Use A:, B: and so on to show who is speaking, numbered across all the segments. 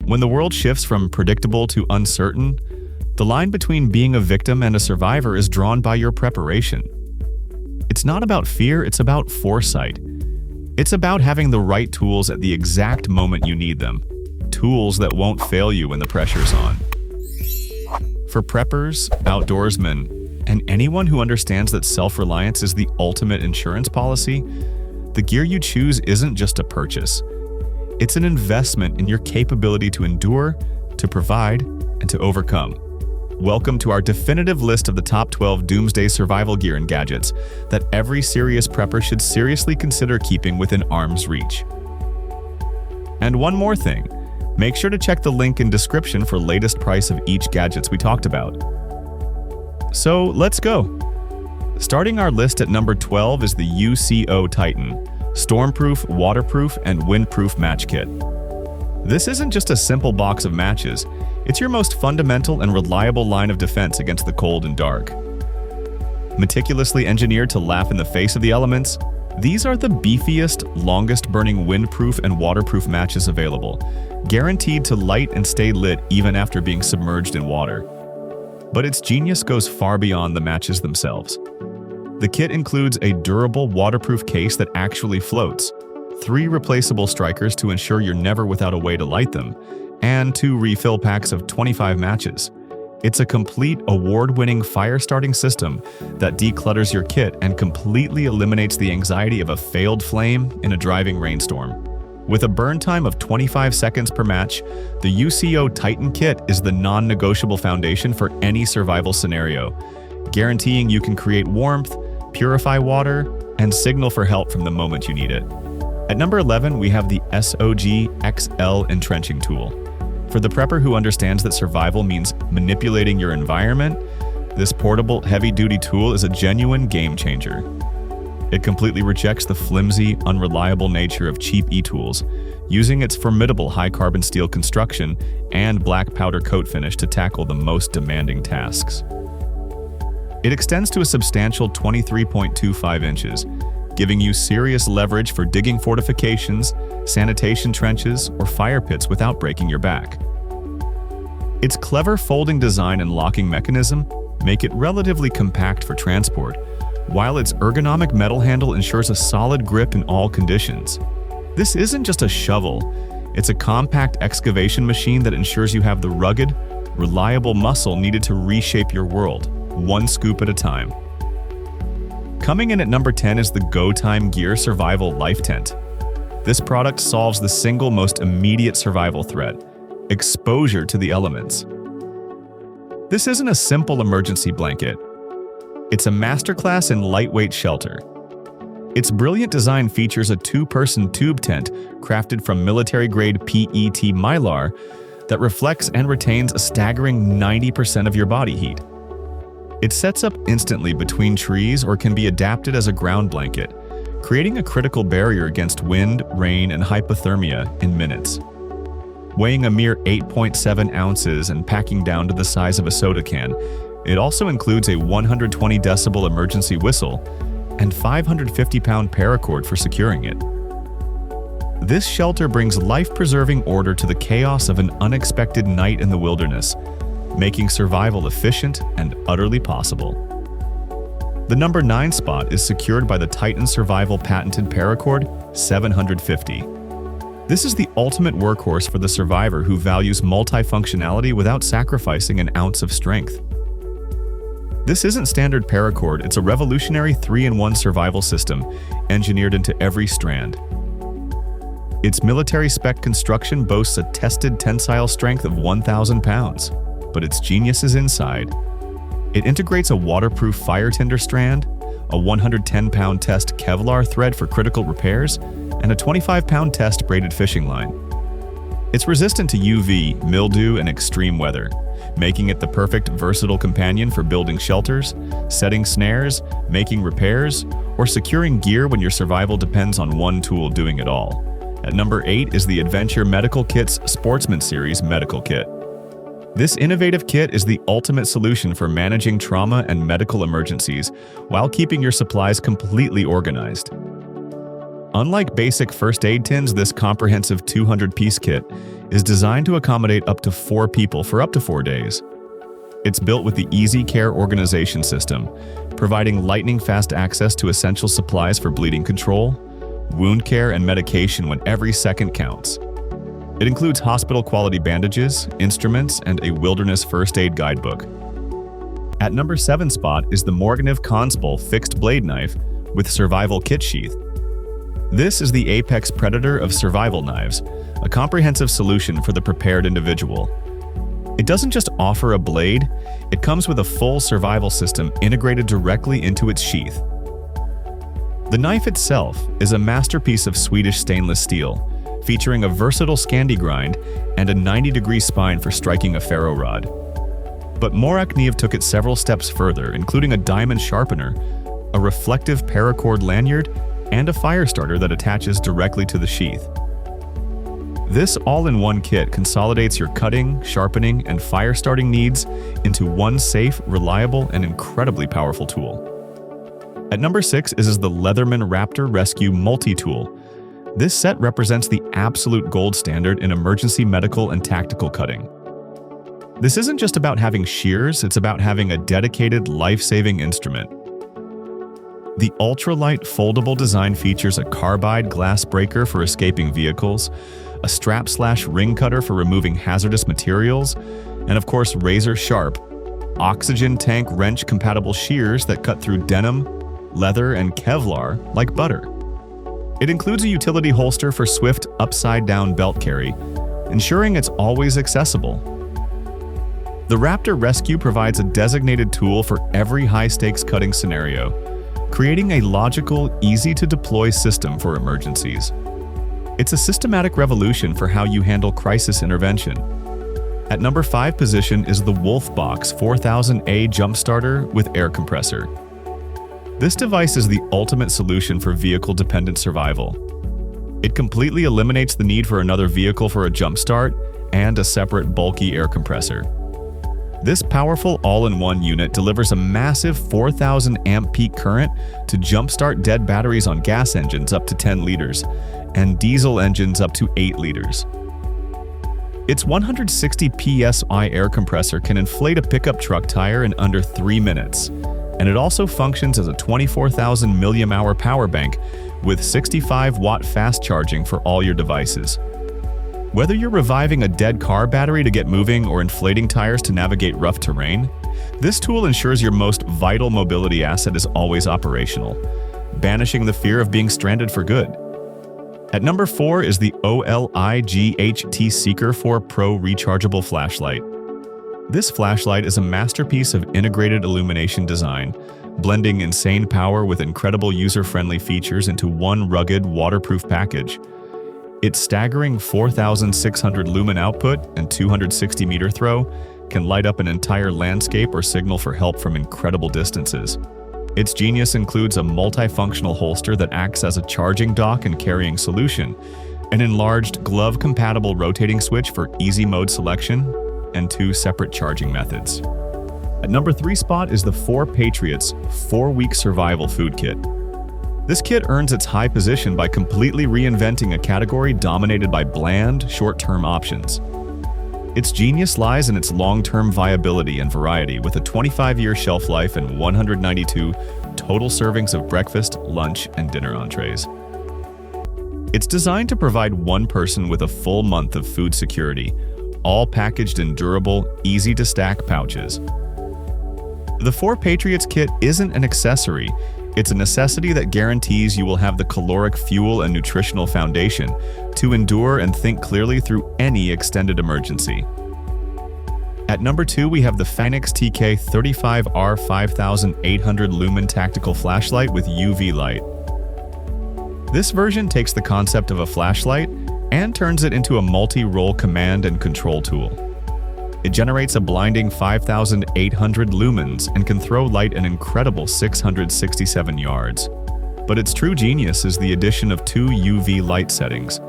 A: When the world shifts from predictable to uncertain, the line between being a victim and a survivor is drawn by your preparation. It's not about fear, it's about foresight. It's about having the right tools at the exact moment you need them. Tools that won't fail you when the pressure's on. For preppers, outdoorsmen, and anyone who understands that self-reliance is the ultimate insurance policy, the gear you choose isn't just a purchase. It's an investment in your capability to endure, to provide, and to overcome. Welcome to our definitive list of the top 12 Doomsday survival gear and gadgets that every serious prepper should seriously consider keeping within arm's reach. And one more thing, make sure to check the link in description for latest price of each gadgets we talked about. So let's go. Starting our list at number 12 is the UCO Titan, Stormproof, Waterproof, and Windproof Match Kit. This isn't just a simple box of matches, it's your most fundamental and reliable line of defense against the cold and dark. Meticulously engineered to laugh in the face of the elements, these are the beefiest, longest-burning windproof and waterproof matches available, guaranteed to light and stay lit even after being submerged in water. But its genius goes far beyond the matches themselves. The kit includes a durable, waterproof case that actually floats, 3 replaceable strikers to ensure you're never without a way to light them, and 2 refill packs of 25 matches. It's a complete, award-winning fire-starting system that declutters your kit and completely eliminates the anxiety of a failed flame in a driving rainstorm. With a burn time of 25 seconds per match, the UCO Titan kit is the non-negotiable foundation for any survival scenario, guaranteeing you can create warmth, purify water, and signal for help from the moment you need it. At number 11, we have the SOG XL Entrenching Tool. For the prepper who understands that survival means manipulating your environment, this portable, heavy-duty tool is a genuine game changer. It completely rejects the flimsy, unreliable nature of cheap e-tools, using its formidable high-carbon steel construction and black powder coat finish to tackle the most demanding tasks. It extends to a substantial 23.25 inches, giving you serious leverage for digging fortifications, sanitation trenches, or fire pits without breaking your back. Its clever folding design and locking mechanism make it relatively compact for transport, while its ergonomic metal handle ensures a solid grip in all conditions. This isn't just a shovel, it's a compact excavation machine that ensures you have the rugged, reliable muscle needed to reshape your world, one scoop at a time. Coming in at number 10 is the Go Time Gear Survival Life Tent. This product solves the single most immediate survival threat: exposure to the elements. This isn't a simple emergency blanket. It's a masterclass in lightweight shelter. Its brilliant design features a 2-person tube tent crafted from military-grade PET mylar that reflects and retains a staggering 90% of your body heat. It sets up instantly between trees or can be adapted as a ground blanket, creating a critical barrier against wind, rain, and hypothermia in minutes. Weighing a mere 8.7 ounces and packing down to the size of a soda can, it also includes a 120 decibel emergency whistle and 550-pound paracord for securing it. This shelter brings life-preserving order to the chaos of an unexpected night in the wilderness, making survival efficient and utterly possible. The number 9 spot is secured by the Titan Survival patented Paracord 750. This is the ultimate workhorse for the survivor who values multifunctionality without sacrificing an ounce of strength. This isn't standard paracord, it's a revolutionary 3-in-1 survival system engineered into every strand. Its military-spec construction boasts a tested tensile strength of 1,000 pounds, but its genius is inside. It integrates a waterproof fire tinder strand, a 110-pound test Kevlar thread for critical repairs, and a 25-pound test braided fishing line. It's resistant to UV, mildew, and extreme weather, making it the perfect versatile companion for building shelters, setting snares, making repairs, or securing gear when your survival depends on one tool doing it all. At number 8 is the Adventure Medical Kit's Sportsman Series Medical Kit. This innovative kit is the ultimate solution for managing trauma and medical emergencies while keeping your supplies completely organized. Unlike basic first aid tins, this comprehensive 200-piece kit is designed to accommodate up to 4 people for up to 4 days. It's built with the Easy Care organization system, providing lightning-fast access to essential supplies for bleeding control, wound care, and medication when every second counts. It includes hospital-quality bandages, instruments, and a wilderness first aid guidebook. At number 7 spot is the Morganov Consbul fixed blade knife with survival kit sheath. This is the apex predator of survival knives, a comprehensive solution for the prepared individual. It doesn't just offer a blade, it comes with a full survival system integrated directly into its sheath. The knife itself is a masterpiece of Swedish stainless steel, featuring a versatile Scandi grind and a 90-degree spine for striking a ferro rod. But Morganov took it several steps further, including a diamond sharpener, a reflective Paracord lanyard, and a fire starter that attaches directly to the sheath. This all-in-one kit consolidates your cutting, sharpening, and fire starting needs into one safe, reliable, and incredibly powerful tool. At number 6 is the Leatherman Raptor Rescue Multi-Tool. This set represents the absolute gold standard in emergency medical and tactical cutting. This isn't just about having shears, it's about having a dedicated, life-saving instrument. The ultralight foldable design features a carbide glass breaker for escaping vehicles, a strap/ring cutter for removing hazardous materials, and of course razor-sharp, oxygen tank wrench-compatible shears that cut through denim, leather, and Kevlar like butter. It includes a utility holster for swift upside-down belt carry, ensuring it's always accessible. The Raptor Rescue provides a designated tool for every high-stakes cutting scenario, creating a logical, easy-to-deploy system for emergencies. It's a systematic revolution for how you handle crisis intervention. At number 5 position is the Wolfbox 4000A jump starter with air compressor. This device is the ultimate solution for vehicle-dependent survival. It completely eliminates the need for another vehicle for a jump start and a separate bulky air compressor. This powerful all-in-one unit delivers a massive 4,000 amp peak current to jumpstart dead batteries on gas engines up to 10 liters and diesel engines up to 8 liters. Its 160 psi air compressor can inflate a pickup truck tire in under 3 minutes, and it also functions as a 24,000 mAh power bank with 65-watt fast charging for all your devices. Whether you're reviving a dead car battery to get moving or inflating tires to navigate rough terrain, this tool ensures your most vital mobility asset is always operational, banishing the fear of being stranded for good. At number 4 is the OLI-GHT Seeker 4 Pro rechargeable flashlight. This flashlight is a masterpiece of integrated illumination design, blending insane power with incredible user-friendly features into one rugged, waterproof package. Its staggering 4,600 lumen output and 260 meter throw can light up an entire landscape or signal for help from incredible distances. Its genius includes a multifunctional holster that acts as a charging dock and carrying solution, an enlarged glove-compatible rotating switch for easy mode selection, and 2 separate charging methods. At number 3 spot is the 4 Patriots 4-Week Survival Food Kit. This kit earns its high position by completely reinventing a category dominated by bland, short-term options. Its genius lies in its long-term viability and variety, with a 25-year shelf life and 192 total servings of breakfast, lunch, and dinner entrees. It's designed to provide one person with a full month of food security, all packaged in durable, easy-to-stack pouches. The 4 Patriots kit isn't an accessory. It's a necessity that guarantees you will have the caloric fuel and nutritional foundation to endure and think clearly through any extended emergency. At number 2, we have the Phoenix TK35R 5800 lumen tactical flashlight with UV light. This version takes the concept of a flashlight and turns it into a multi-role command and control tool. It generates a blinding 5,800 lumens and can throw light an incredible 667 yards. But its true genius is the addition of 2 UV light settings,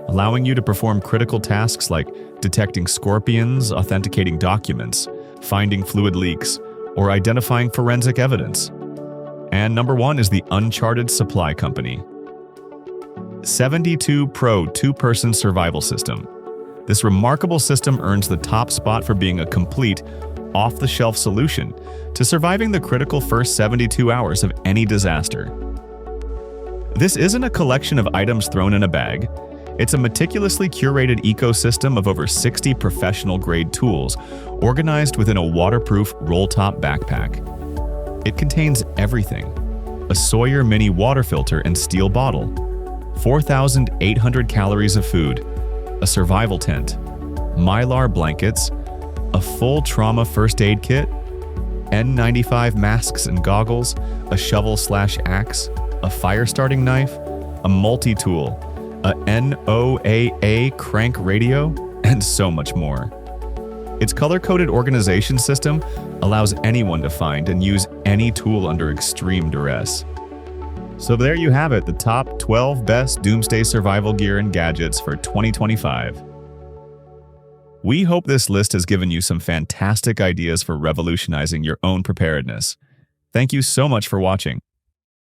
A: allowing you to perform critical tasks like detecting scorpions, authenticating documents, finding fluid leaks, or identifying forensic evidence. And number 1 is the Uncharted Supply Company. 72 Pro two-person survival system. This remarkable system earns the top spot for being a complete, off-the-shelf solution to surviving the critical first 72 hours of any disaster. This isn't a collection of items thrown in a bag. It's a meticulously curated ecosystem of over 60 professional-grade tools organized within a waterproof roll-top backpack. It contains everything: a Sawyer mini water filter and steel bottle, 4,800 calories of food, a survival tent, Mylar blankets, a full trauma first aid kit, N95 masks and goggles, a shovel/axe, a fire starting knife, a multi-tool, a NOAA crank radio, and so much more. Its color-coded organization system allows anyone to find and use any tool under extreme duress. So there you have it, the top 12 best Doomsday survival gear and gadgets for 2025. We hope this list has given you some fantastic ideas for revolutionizing your own preparedness. Thank you so much for watching.